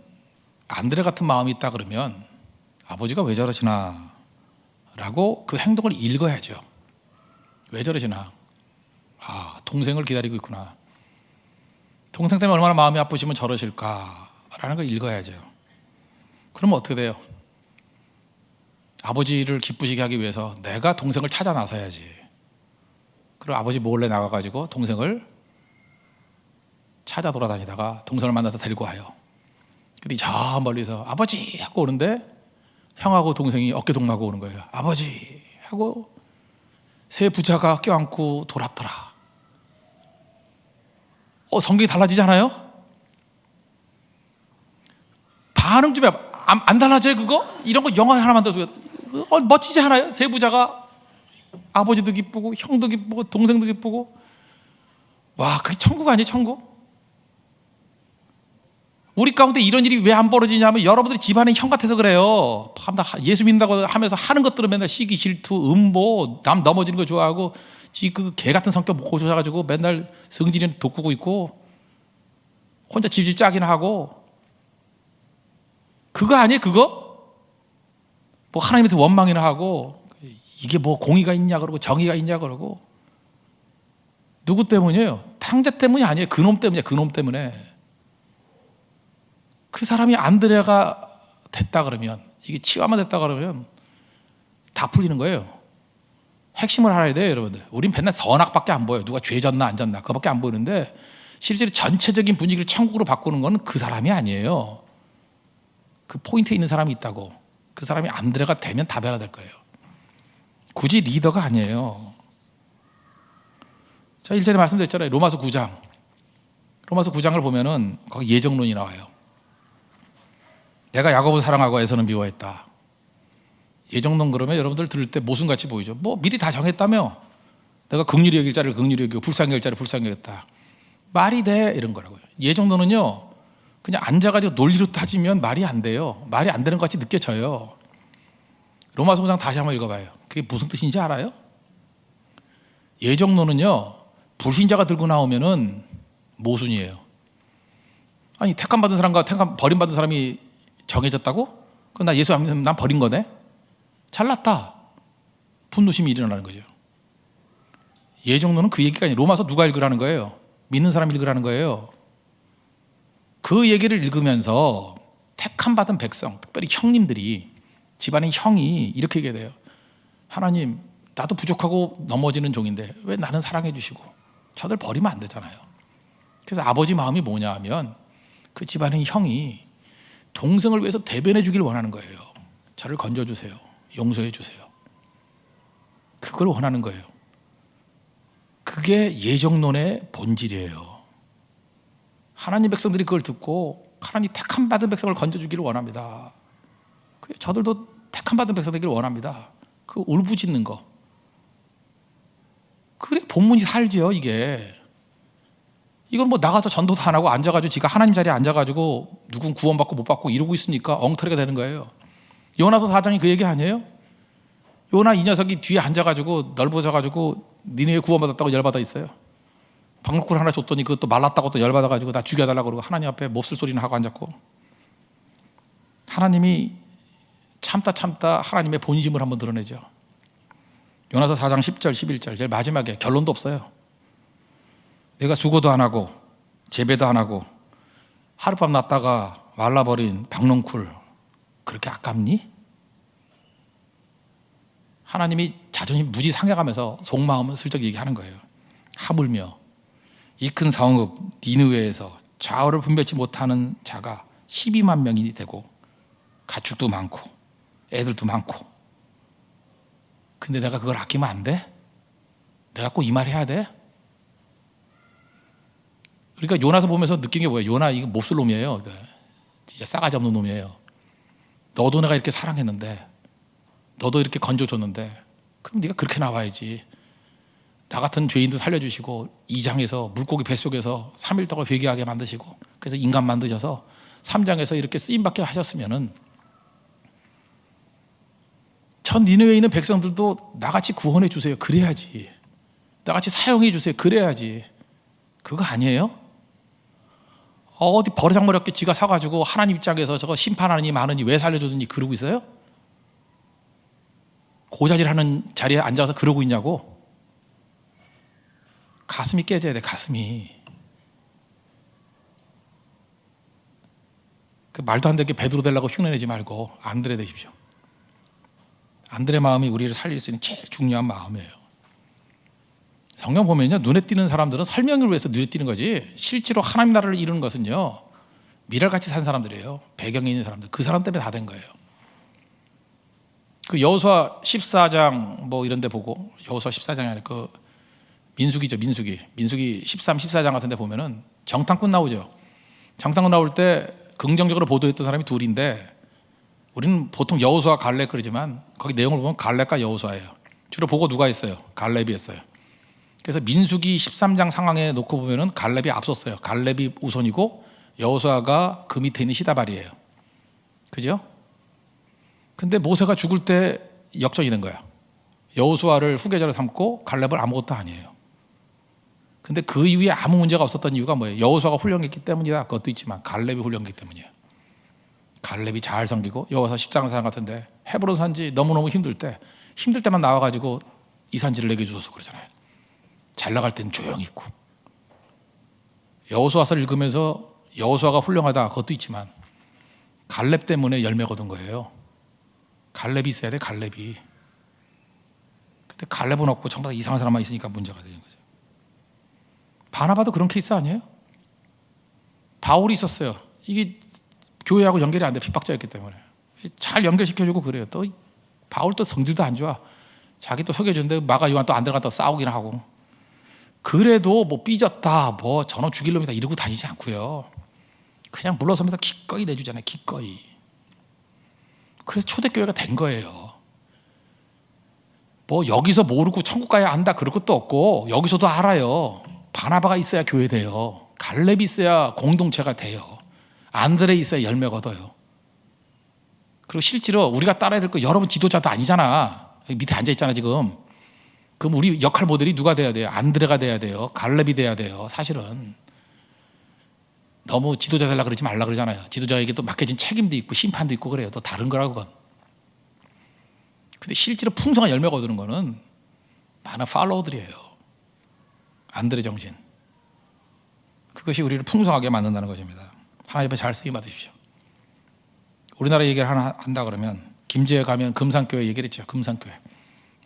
안드레 같은 마음이 있다 그러면 아버지가 왜 저러시나 라고 그 행동을 읽어야죠. 왜 저러시나. 동생을 기다리고 있구나. 동생 때문에 얼마나 마음이 아프시면 저러실까라는 걸 읽어야죠. 그러면 어떻게 돼요? 아버지를 기쁘시게 하기 위해서 내가 동생을 찾아 나서야지. 그리고 아버지 몰래 나가가지고 동생을 찾아 돌아다니다가 동생을 만나서 데리고 와요. 근데 저 멀리서 아버지 하고 오는데 형하고 동생이 어깨 동무하고 오는 거예요. 아버지 하고 세 부자가 껴안고 돌았더라. 성경이 달라지지 않아요? 반응 좀 해봐. 안 달라져요 그거? 이런 거 영화 하나 만들어줘요. 멋지지 않아요? 세 부자가 아버지도 기쁘고 형도 기쁘고 동생도 기쁘고. 와, 그게 천국 아니에요 천국? 우리 가운데 이런 일이 왜 안 벌어지냐면 여러분들이 집안의 형 같아서 그래요. 예수 믿는다고 하면서 하는 것들은 맨날 시기 질투 음보 남 넘어지는 거 좋아하고 그 개 같은 성격 못 고쳐가지고 맨날 성질은 돋구고 있고 혼자 질질 짜기나 하고. 그거 아니에요 그거? 뭐 하나님한테 원망이나 하고 이게 뭐 공의가 있냐 그러고 정의가 있냐 그러고. 누구 때문이에요? 탕자 때문이 아니에요. 그놈 때문이에요. 그놈 때문에. 그 사람이 안드레아가 됐다 그러면, 이게 치유만 됐다 그러면 다 풀리는 거예요. 핵심을 알아야 돼요 여러분들. 우린 맨날 선악밖에 안 보여요. 누가 죄 졌나 안 졌나 그거밖에 안 보이는데 실제로 전체적인 분위기를 천국으로 바꾸는 건 그 사람이 아니에요. 그 포인트에 있는 사람이 있다고. 그 사람이 안드레아가 되면 다 변화될 거예요. 굳이 리더가 아니에요. 자, 1절에 말씀드렸잖아요. 로마서 9장. 로마서 9장을 보면은 거기 예정론이 나와요. 내가 야곱을 사랑하고 에서는 미워했다. 예정론 그러면 여러분들 들을 때 모순같이 보이죠. 뭐 미리 다 정했다며. 내가 긍휼히 여길 자를 긍휼히 여기고 불쌍히 여길 자를 불쌍히 여겼다. 말이 돼 이런 거라고요. 예정론은요 그냥 앉아가지고 논리로 따지면 말이 안 돼요. 말이 안 되는 것 같이 느껴져요. 로마서 5장 다시 한번 읽어봐요. 그게 무슨 뜻인지 알아요? 예정론은요 불신자가 들고 나오면은 모순이에요. 아니 택함 받은 사람과 택함 버림받은 사람이 정해졌다고? 그럼 나 예수 안 믿으면 난 버린 거네? 잘났다. 분노심이 일어나는 거죠. 예정론은 그 얘기가 아니에요. 로마서 누가 읽으라는 거예요? 믿는 사람 읽으라는 거예요. 그 얘기를 읽으면서 택함 받은 백성, 특별히 형님들이, 집안의 형이 이렇게 얘기해야 돼요. 하나님, 나도 부족하고 넘어지는 종인데 왜 나는 사랑해 주시고 저들 버리면 안 되잖아요. 그래서 아버지 마음이 뭐냐 하면 그 집안의 형이 동생을 위해서 대변해 주길 원하는 거예요. 저를 건져주세요. 용서해 주세요. 그걸 원하는 거예요. 그게 예정론의 본질이에요. 하나님 백성들이 그걸 듣고 하나님 택함 받은 백성을 건져주기를 원합니다. 저들도 택함 받은 백성 되기를 원합니다. 그 울부짖는 거. 그래 본문이 살지요 이게. 이건 뭐 나가서 전도도 안 하고 앉아가지고 지가 하나님 자리에 앉아가지고 누군 구원받고 못 받고 이러고 있으니까 엉터리가 되는 거예요. 요나서 4장이 그 얘기 아니에요? 요나 이 녀석이 뒤에 앉아가지고 넓어져가지고 니네 구원받았다고 열받아 있어요. 방울꿀 하나 줬더니 그것도 말랐다고 또 열받아가지고 나 죽여달라고 그러고 하나님 앞에 몹쓸 소리는 하고 앉았고. 하나님이 참다 하나님의 본심을 한번 드러내죠. 요나서 4장 10절 11절 제일 마지막에 결론도 없어요. 내가 수고도 안 하고 재배도 안 하고 하룻밤 났다가 말라버린 박농쿨 그렇게 아깝니? 하나님이 자존심 무지 상해가면서 속마음은 슬쩍 얘기하는 거예요. 하물며 이 큰 성읍 니느웨에서 좌우를 분별치 못하는 자가 12만 명이 되고 가축도 많고 애들도 많고. 근데 내가 그걸 아끼면 안 돼? 내가 꼭 이 말 해야 돼? 그러니까 요나서 보면서 느낀 게 뭐예요? 요나 이거 몹쓸 놈이에요. 진짜 싸가지 없는 놈이에요. 너도 내가 이렇게 사랑했는데 너도 이렇게 건져줬는데 그럼 네가 그렇게 나와야지. 나 같은 죄인도 살려주시고 2장에서 물고기 뱃속에서 3일 동안 회개하게 만드시고 그래서 인간 만드셔서 3장에서 이렇게 쓰임받게 하셨으면은 전 니느웨에 있는 백성들도 나같이 구원해 주세요. 그래야지. 나같이 사용해 주세요. 그래야지. 그거 아니에요? 어디 버르장머리 지가 사가지고 하나님 입장에서 저거 심판하느니 마느니 왜 살려주느니 그러고 있어요? 고자질하는 자리에 앉아서 그러고 있냐고? 가슴이 깨져야 돼. 가슴이. 그 말도 안 되게 베드로 되려고 흉내내지 말고 안드레 되십시오. 안드레 마음이 우리를 살릴 수 있는 제일 중요한 마음이에요. 성경 보면요, 눈에 띄는 사람들은 설명을 위해서 눈에 띄는 거지 실제로 하나님 나라를 이루는 것은요 미랄같이 산 사람들이에요. 배경에 있는 사람들. 그 사람 때문에 다 된 거예요. 그 여호수아 14장 뭐 이런 데 보고, 여호수아 14장이 아니라 그 민수기죠. 민수기 13, 14장 같은 데 보면은 정탐꾼 나오죠. 정탐꾼 나올 때 긍정적으로 보도했던 사람이 둘인데, 우리는 보통 여호수아 갈렙 그러지만 거기 내용을 보면 갈렙과 여호수아예요. 주로 보고 누가 했어요? 갈렙이 했어요. 그래서 민수기 13장 상황에 놓고 보면은 갈렙이 앞섰어요. 갈렙이 우선이고 여호수아가 그 밑에 있는 시다발이에요. 그죠? 근데 모세가 죽을 때 역전이 된 거야. 여호수아를 후계자로 삼고 갈렙을 아무것도 아니에요. 근데 그 이후에 아무 문제가 없었던 이유가 뭐예요? 여호수아가 훌륭했기 때문이다. 그것도 있지만 갈렙이 훌륭했기 때문이에요. 갈렙이 잘 섬기고, 여호수아 10장 상 같은데 헤브론 산지 너무너무 힘들 때만 나와가지고 이 산지를 내게 주소서 그러잖아요. 잘 나갈 땐 조용히 있고. 여호수아서를 읽으면서 여호수아가 훌륭하다 그것도 있지만 갈렙 때문에 열매가 얻은 거예요. 갈렙이 있어야 돼, 갈렙이. 근데 갈렙은 없고 전부 다 이상한 사람만 있으니까 문제가 되는 거죠. 바나바도 그런 케이스 아니에요? 바울이 있었어요. 이게 교회하고 연결이 안 돼, 핍박자였기 때문에. 잘 연결시켜주고 그래요. 또 바울 또 성질도 안 좋아. 자기 또 속여주는데 마가 요한 또 안 들어갔다 싸우긴 하고. 그래도 뭐 삐졌다, 뭐 저놈 죽일 놈이다 이러고 다니지 않고요. 그냥 물러서면서 기꺼이 내주잖아요. 기꺼이. 그래서 초대교회가 된 거예요. 뭐 여기서 모르고 천국 가야 안다 그럴 것도 없고, 여기서도 알아요. 바나바가 있어야 교회 돼요. 갈렙이 있어야 공동체가 돼요. 안드레 있어야 열매가 얻어요. 그리고 실제로 우리가 따라야 될 거, 여러분 지도자도 아니잖아. 밑에 앉아있잖아 지금. 그럼 우리 역할 모델이 누가 돼야 돼요? 안드레가 돼야 돼요. 갈렙이 돼야 돼요. 사실은 너무 지도자 되려고 그러지 말라 그러잖아요. 지도자에게 또 맡겨진 책임도 있고 심판도 있고 그래요. 또 다른 거라고 그건. 근데 실제로 풍성한 열매가 얻는 거는 많은 팔로워들이에요. 안드레 정신. 그것이 우리를 풍성하게 만든다는 것입니다. 하나님 앞에 잘 쓰임 받으십시오. 우리나라 얘기를 하나 한다 그러면, 김제에 가면 금산교회 얘기를 했죠. 금산교회.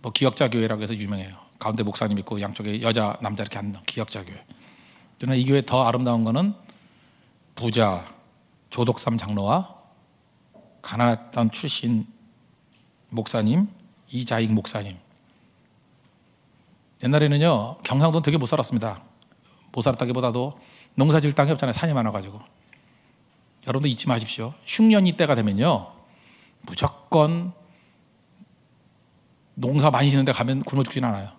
뭐 기역자 교회라고 해서 유명해요. 가운데 목사님 있고 양쪽에 여자 남자 이렇게 앉는 기역자 교회. 저는 이 교회 더 아름다운 거는 부자 조덕삼 장로와 가난했던 출신 목사님 이자익 목사님. 옛날에는요 경상도는 되게 못 살았습니다. 못 살았다기보다도 농사질 땅이 없잖아요. 산이 많아가지고. 여러분도 잊지 마십시오. 흉년이 때가 되면요 무조건 농사 많이 짓는 데 가면 굶어 죽진 않아요.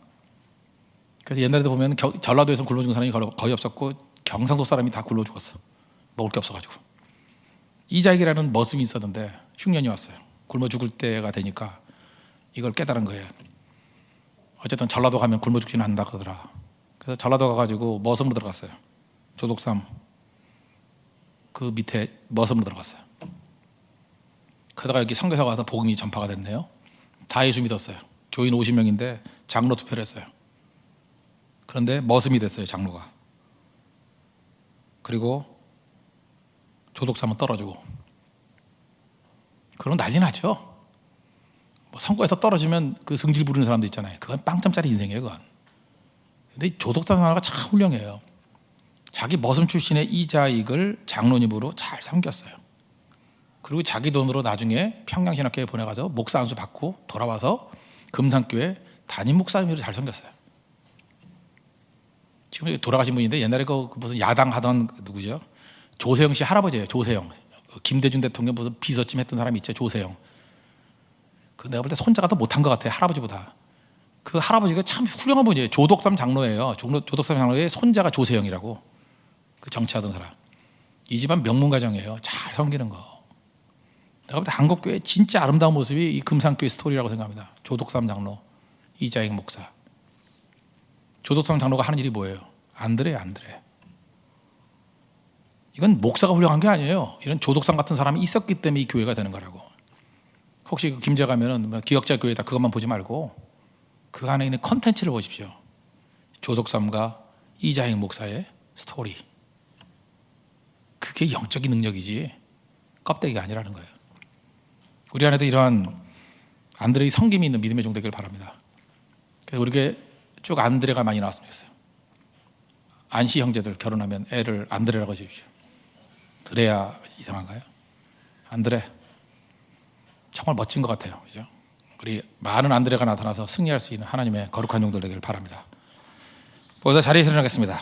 그래서 옛날에도 보면 전라도에서 굶어 죽은 사람이 거의 없었고, 경상도 사람이 다 굶어 죽었어. 먹을 게 없어가지고. 이자익이라는 머슴이 있었는데 흉년이 왔어요. 굶어 죽을 때가 되니까 이걸 깨달은 거예요. 어쨌든 전라도 가면 굶어 죽지는 않는다 그러더라. 그래서 전라도 가가지고 머슴으로 들어갔어요. 조독삼 그 밑에 머슴으로 들어갔어요. 그러다가 여기 선교사 가서 복음이 전파가 됐네요. 다 예수 믿었어요. 교인 50명인데 장로 투표를 했어요. 그런데 머슴이 됐어요, 장로가. 그리고 조독삼은 떨어지고. 그럼 난리 나죠. 뭐 선거에서 떨어지면 그 승질 부리는 사람도 있잖아요. 그건 빵점짜리 인생이에요, 그건. 근데 조독삼 하나가 참 훌륭해요. 자기 머슴 출신의 이자익을 장로님으로 잘 섬겼어요. 그리고 자기 돈으로 나중에 평양신학교에 보내가서 목사 안수 받고 돌아와서 금산교회 담임 목사님으로 잘 섬겼어요. 지금 돌아가신 분인데 옛날에 그 무슨 야당 하던 누구죠? 조세영 씨 할아버지예요. 조세영. 김대중 대통령 무슨 비서쯤 했던 사람이 있죠. 조세영. 그 내가 볼 때 손자가 더 못한 것 같아요. 할아버지보다. 그 할아버지가 참 훌륭한 분이에요. 조덕삼 장로예요. 조덕삼 장로의 손자가 조세영이라고. 그 정치하던 사람. 이 집안 명문가정이에요. 잘 섬기는 거. 내가 볼 때 한국교회 진짜 아름다운 모습이 이 금산교회 스토리라고 생각합니다. 조덕삼 장로, 이자익 목사. 조덕삼 장로가 하는 일이 뭐예요? 안드레. 이건 목사가 훌륭한 게 아니에요. 이런 조덕삼 같은 사람이 있었기 때문에 이 교회가 되는 거라고. 혹시 그 김제 가면은 기역자 교회다 그것만 보지 말고 그 안에 있는 컨텐츠를 보십시오. 조덕삼과 이자익 목사의 스토리. 그게 영적인 능력이지 껍데기가 아니라는 거예요. 우리 안에도 이러한 안드레의 성김이 있는 믿음의 종 되기를 바랍니다. 그래서 우리에게 쭉 안드레가 많이 나왔으면 좋겠어요. 안씨 형제들 결혼하면 애를 안드레라고 해주십시오. 드레야 이상한가요? 안드레 정말 멋진 것 같아요. 그죠? 우리 많은 안드레가 나타나서 승리할 수 있는 하나님의 거룩한 종들 되기를 바랍니다. 모두 자리에서 일어나겠습니다.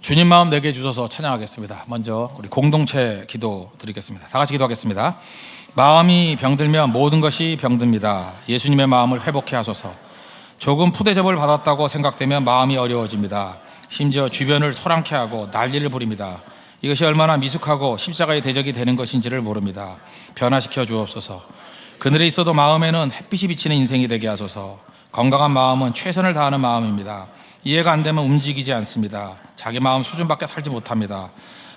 주님 마음 내게 주셔서 찬양하겠습니다. 먼저 우리 공동체 기도 드리겠습니다. 다 같이 기도하겠습니다. 마음이 병들면 모든 것이 병듭니다. 예수님의 마음을 회복해 하소서. 조금 푸대접을 받았다고 생각되면 마음이 어려워집니다. 심지어 주변을 소란케 하고 난리를 부립니다. 이것이 얼마나 미숙하고 십자가의 대적이 되는 것인지를 모릅니다. 변화시켜 주옵소서. 그늘에 있어도 마음에는 햇빛이 비치는 인생이 되게 하소서. 건강한 마음은 최선을 다하는 마음입니다. 이해가 안 되면 움직이지 않습니다. 자기 마음 수준밖에 살지 못합니다.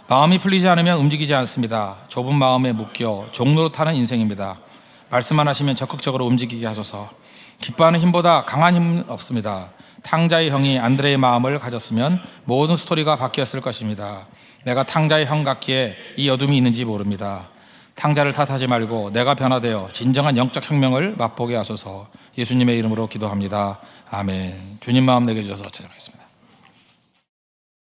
마음이 풀리지 않으면 움직이지 않습니다. 좁은 마음에 묶여 종로로 타는 인생입니다. 말씀만 하시면 적극적으로 움직이게 하소서. 기뻐하는 힘보다 강한 힘은 없습니다. 탕자의 형이 안드레의 마음을 가졌으면 모든 스토리가 바뀌었을 것입니다. 내가 탕자의 형 같기에 이 어둠이 있는지 모릅니다. 탕자를 탓하지 말고 내가 변화되어 진정한 영적 혁명을 맛보게 하소서. 예수님의 이름으로 기도합니다. 아멘. 주님 마음 내게 주셔서 찬양하겠습니다.